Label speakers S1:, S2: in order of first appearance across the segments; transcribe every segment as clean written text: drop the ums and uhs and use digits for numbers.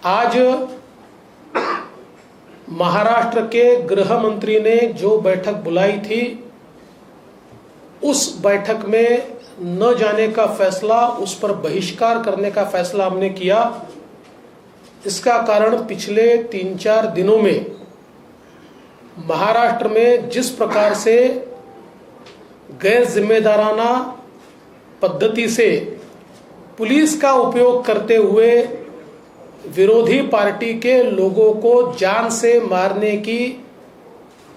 S1: आज महाराष्ट्र के गृह मंत्री ने जो बैठक बुलाई थी, उस बैठक में न जाने का फैसला, उस पर बहिष्कार करने का फैसला हमने किया। इसका कारण पिछले 3-4 दिनों में महाराष्ट्र में जिस प्रकार से गैर जिम्मेदाराना पद्धति से पुलिस का उपयोग करते हुए विरोधी पार्टी के लोगों को जान से मारने की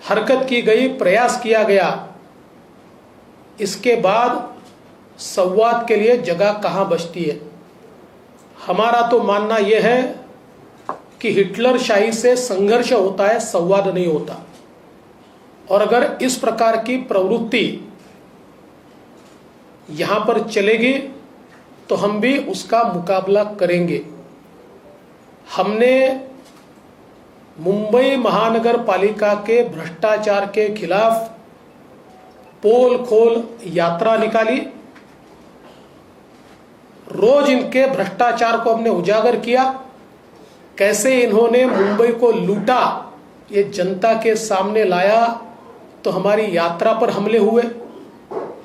S1: हरकत की गई, प्रयास किया गया, इसके बाद संवाद के लिए जगह कहां बचती है। हमारा तो मानना यह है कि हिटलर शाही से संघर्ष होता है, संवाद नहीं होता। और अगर इस प्रकार की प्रवृत्ति यहां पर चलेगी तो हम भी उसका मुकाबला करेंगे। हमने मुंबई महानगर पालिका के भ्रष्टाचार के खिलाफ पोल खोल यात्रा निकाली। रोज इनके भ्रष्टाचार को हमने उजागर किया, कैसे इन्होंने मुंबई को लूटा, ये जनता के सामने लाया। तो हमारी यात्रा पर हमले हुए,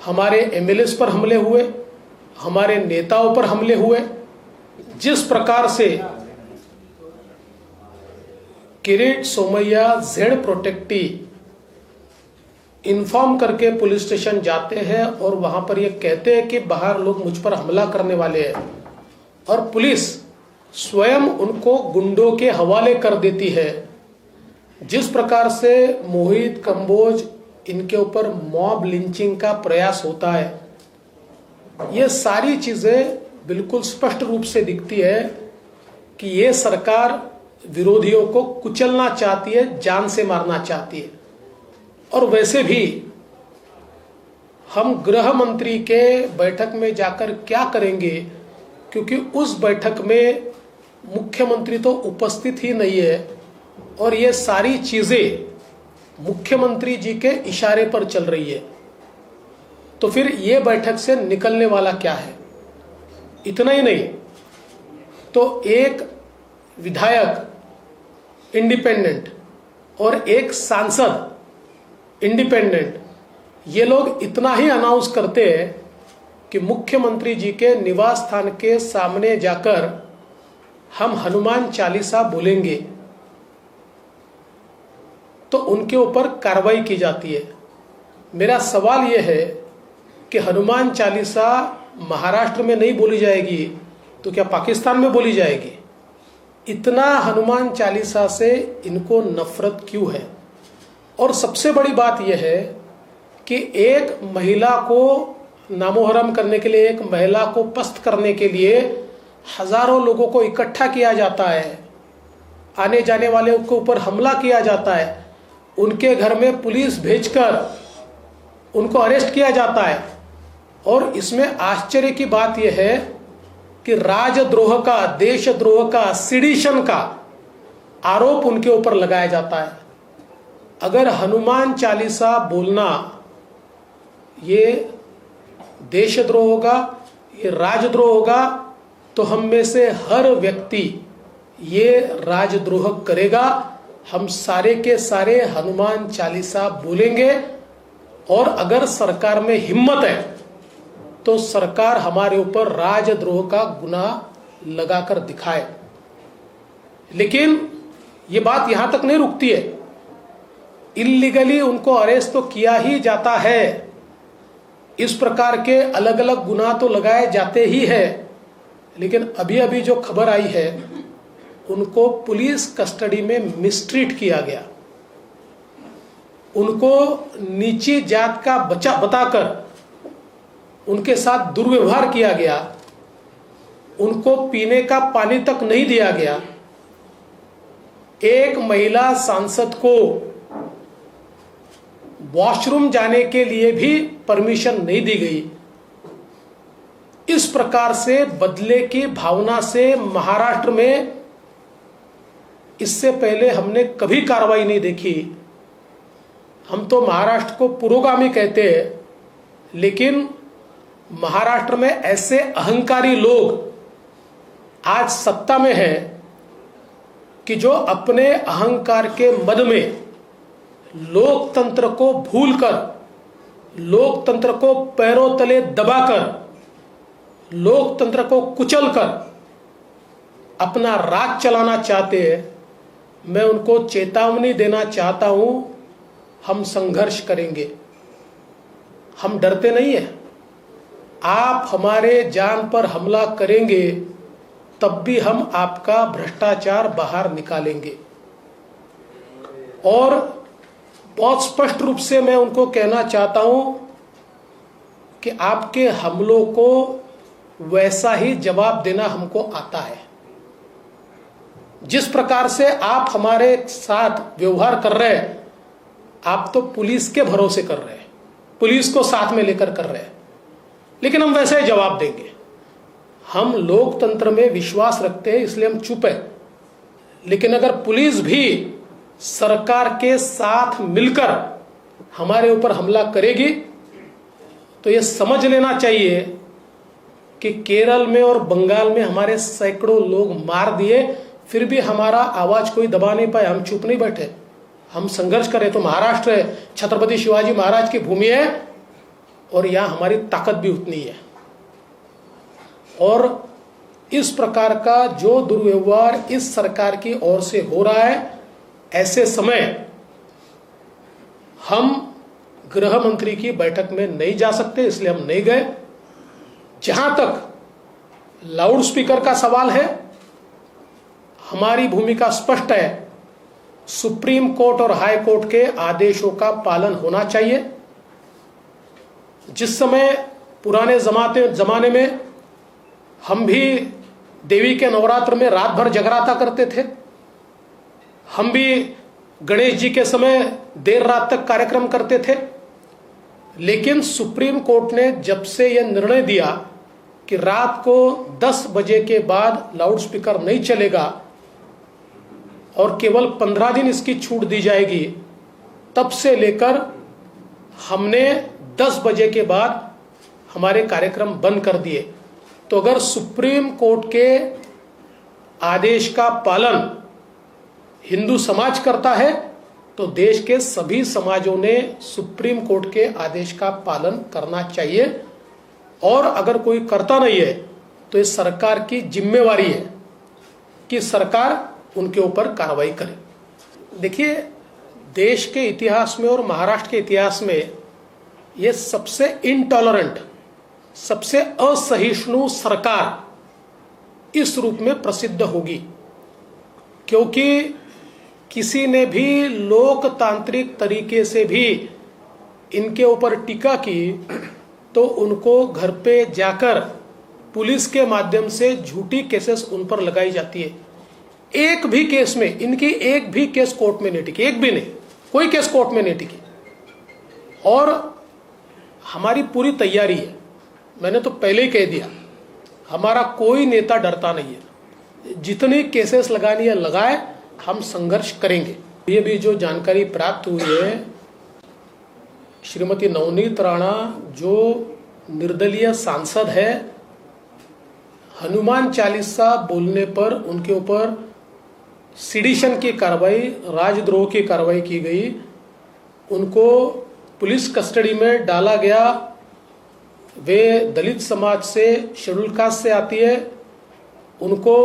S1: हमारे एमएलएस पर हमले हुए, हमारे नेताओं पर हमले हुए। जिस प्रकार से Kirit Somaiya Z protectee inform करके पुलिस स्टेशन जाते हैं और वहां पर ये कहते हैं कि बाहर लोग मुझ पर हमला करने वाले हैं, और पुलिस स्वयं उनको गुंडों के हवाले कर देती है। जिस प्रकार से मोहित कंबोज इनके ऊपर मॉब लिंचिंग का प्रयास होता है, ये सारी चीजें बिल्कुल स्पष्ट रूप से दिखती है कि ये सरकार विरोधियों को कुचलना चाहती है, जान से मारना चाहती है। और वैसे भी हम गृह मंत्री के बैठक में जाकर क्या करेंगे, क्योंकि उस बैठक में मुख्यमंत्री तो उपस्थित ही नहीं है और ये सारी चीजें मुख्यमंत्री जी के इशारे पर चल रही है। तो फिर ये बैठक से निकलने वाला क्या है? इतना ही नहीं तो एक विधायक इंडिपेंडेंट और एक सांसद इंडिपेंडेंट, ये लोग इतना ही अनाउंस करते हैं कि मुख्यमंत्री जी के निवास स्थान के सामने जाकर हम हनुमान चालीसा बोलेंगे, तो उनके ऊपर कार्रवाई की जाती है। मेरा सवाल यह है कि हनुमान चालीसा महाराष्ट्र में नहीं बोली जाएगी तो क्या पाकिस्तान में बोली जाएगी? इतना हनुमान चालीसा से इनको नफरत क्यों है? और सबसे बड़ी बात यह है कि एक महिला को नामोहरम करने के लिए, एक महिला को पस्त करने के लिए हजारों लोगों को इकट्ठा किया जाता है, आने जाने वाले के ऊपर हमला किया जाता है, उनके घर में पुलिस भेजकर उनको अरेस्ट किया जाता है। और इसमें आश्चर्य की बात यह है कि राजद्रोह का, देशद्रोह का, सिडिशन का आरोप उनके ऊपर लगाया जाता है। अगर हनुमान चालीसा बोलना ये देशद्रोह होगा, ये राजद्रोह होगा, तो हम में से हर व्यक्ति ये राजद्रोह करेगा। हम सारे के सारे हनुमान चालीसा बोलेंगे और अगर सरकार में हिम्मत है तो सरकार हमारे ऊपर राजद्रोह का गुनाह लगाकर दिखाए। लेकिन ये बात यहां तक नहीं रुकती है, इल्लीगली उनको अरेस्ट तो किया ही जाता है, इस प्रकार के अलग अलग गुनाह तो लगाए जाते ही है। लेकिन अभी अभी जो खबर आई है, उनको पुलिस कस्टडी में मिसट्रीट किया गया, उनको नीची जात का बच्चा बताकर उनके साथ दुर्व्यवहार किया गया, उनको पीने का पानी तक नहीं दिया गया। एक महिला सांसद को वॉशरूम जाने के लिए भी परमिशन नहीं दी गई। इस प्रकार से बदले की भावना से महाराष्ट्र में इससे पहले हमने कभी कार्रवाई नहीं देखी। हम तो महाराष्ट्र को पुरोगामी कहते हैं, लेकिन महाराष्ट्र में ऐसे अहंकारी लोग आज सत्ता में हैं कि जो अपने अहंकार के मद में लोकतंत्र को भूलकर, लोकतंत्र को पैरों तले दबाकर, लोकतंत्र को कुचलकर अपना राज चलाना चाहते हैं, मैं उनको चेतावनी देना चाहता हूं, हम संघर्ष करेंगे, हम डरते नहीं है। आप हमारे जान पर हमला करेंगे तब भी हम आपका भ्रष्टाचार बाहर निकालेंगे। और बहुत स्पष्ट रूप से मैं उनको कहना चाहता हूं कि आपके हमलों को वैसा ही जवाब देना हमको आता है। जिस प्रकार से आप हमारे साथ व्यवहार कर रहे हैं, आप तो पुलिस के भरोसे कर रहे हैं, पुलिस को साथ में लेकर कर रहे हैं, लेकिन हम वैसे ही जवाब देंगे। हम लोकतंत्र में विश्वास रखते हैं, इसलिए हम चुप है। लेकिन अगर पुलिस भी सरकार के साथ मिलकर हमारे ऊपर हमला करेगी तो ये समझ लेना चाहिए कि केरल में और बंगाल में हमारे सैकड़ों लोग मार दिए, फिर भी हमारा आवाज कोई दबा नहीं पाए। हम चुप नहीं बैठे, हम संघर्ष करें। तो महाराष्ट्र है, छत्रपति शिवाजी महाराज की भूमि है और यहां हमारी ताकत भी उतनी है। और इस प्रकार का जो दुर्व्यवहार इस सरकार की ओर से हो रहा है, ऐसे समय हम गृह मंत्री की बैठक में नहीं जा सकते, इसलिए हम नहीं गए। जहां तक लाउड स्पीकर का सवाल है, हमारी भूमिका स्पष्ट है। सुप्रीम कोर्ट और हाई कोर्ट के आदेशों का पालन होना चाहिए। जिस समय पुराने जमाने में हम भी देवी के नवरात्र में रात भर जगराता करते थे, हम भी गणेश जी के समय देर रात तक कार्यक्रम करते थे, लेकिन सुप्रीम कोर्ट ने जब से यह निर्णय दिया कि रात को 10 बजे के बाद लाउड स्पीकर नहीं चलेगा और केवल 15 दिन इसकी छूट दी जाएगी, तब से लेकर हमने 10 बजे के बाद हमारे कार्यक्रम बंद कर दिए। तो अगर सुप्रीम कोर्ट के आदेश का पालन हिंदू समाज करता है तो देश के सभी समाजों ने सुप्रीम कोर्ट के आदेश का पालन करना चाहिए। और अगर कोई करता नहीं है तो ये सरकार की जिम्मेवारी है कि सरकार उनके ऊपर कार्रवाई करे। देखिए, देश के इतिहास में और महाराष्ट्र के इतिहास में ये सबसे इनटॉलरेंट, सबसे असहिष्णु सरकार इस रूप में प्रसिद्ध होगी, क्योंकि किसी ने भी लोकतांत्रिक तरीके से भी इनके ऊपर टीका की तो उनको घर पे जाकर पुलिस के माध्यम से झूठी केसेस उन पर लगाई जाती है। एक भी केस में इनकी एक भी केस कोर्ट में नहीं टिकी, एक भी नहीं, कोई केस कोर्ट में नहीं टिकी। और हमारी पूरी तैयारी है, मैंने तो पहले ही कह दिया, हमारा कोई नेता डरता नहीं है। जितनी केसेस लगानी है लगाए, हम संघर्ष करेंगे। ये भी जो जानकारी प्राप्त हुई है, श्रीमती नवनीत राणा जो निर्दलीय सांसद है, हनुमान चालीसा बोलने पर उनके ऊपर सिडिशन की कार्रवाई, राजद्रोह की कार्रवाई की गई, उनको पुलिस कस्टडी में डाला गया। वे दलित समाज से, शेड्यूल कास्ट से आती है, उनको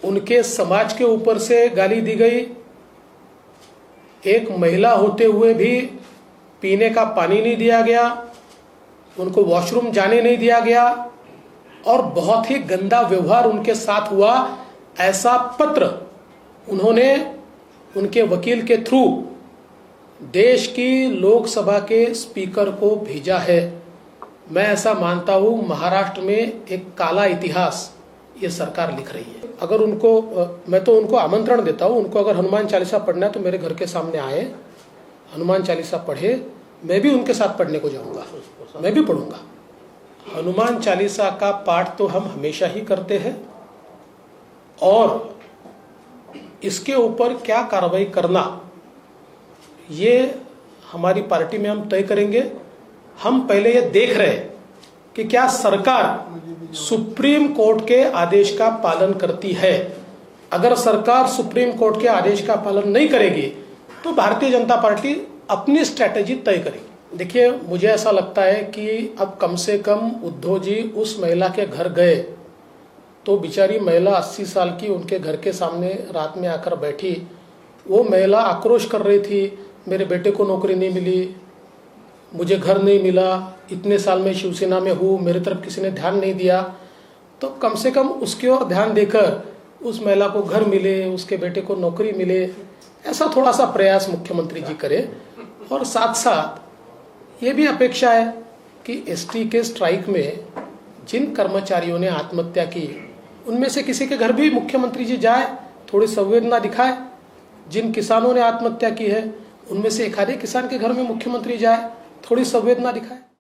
S1: उनके समाज के ऊपर से गाली दी गई। एक महिला होते हुए भी पीने का पानी नहीं दिया गया, उनको वॉशरूम जाने नहीं दिया गया और बहुत ही गंदा व्यवहार उनके साथ हुआ। ऐसा पत्र उन्होंने उनके वकील के थ्रू देश की लोकसभा के स्पीकर को भेजा है। मैं ऐसा मानता हूं, महाराष्ट्र में एक काला इतिहास ये सरकार लिख रही है। अगर उनको, मैं तो उनको आमंत्रण देता हूं, उनको अगर हनुमान चालीसा पढ़ना है तो मेरे घर के सामने आए, हनुमान चालीसा पढ़े, मैं भी उनके साथ पढ़ने को जाऊंगा, मैं भी पढ़ूंगा। हनुमान चालीसा का पाठ तो हम हमेशा ही करते हैं और इसके ऊपर क्या कार्रवाई करना ये हमारी पार्टी में हम तय करेंगे। हम पहले ये देख रहे हैं कि क्या सरकार सुप्रीम कोर्ट के आदेश का पालन करती है। अगर सरकार सुप्रीम कोर्ट के आदेश का पालन नहीं करेगी तो भारतीय जनता पार्टी अपनी स्ट्रैटेजी तय करेगी। देखिए, मुझे ऐसा लगता है कि अब कम से कम उद्धव जी उस महिला के घर गए तो बेचारी महिला 80 साल की उनके घर के सामने रात में आकर बैठी। वो महिला आक्रोश कर रही थी, मेरे बेटे को नौकरी नहीं मिली, मुझे घर नहीं मिला, इतने साल में शिवसेना में हूँ, मेरे तरफ किसी ने ध्यान नहीं दिया। तो कम से कम उसकी ओर ध्यान देकर उस महिला को घर मिले, उसके बेटे को नौकरी मिले, ऐसा थोड़ा सा प्रयास मुख्यमंत्री जी करें। और साथ साथ ये भी अपेक्षा है कि एसटी के स्ट्राइक में जिन कर्मचारियों ने आत्महत्या की उनमें से किसी के घर भी मुख्यमंत्री जी जाए, थोड़ी संवेदना दिखाए। जिन किसानों ने आत्महत्या की है उनमें से एक आधे किसान के घर में मुख्यमंत्री जाए, थोड़ी संवेदना दिखाए।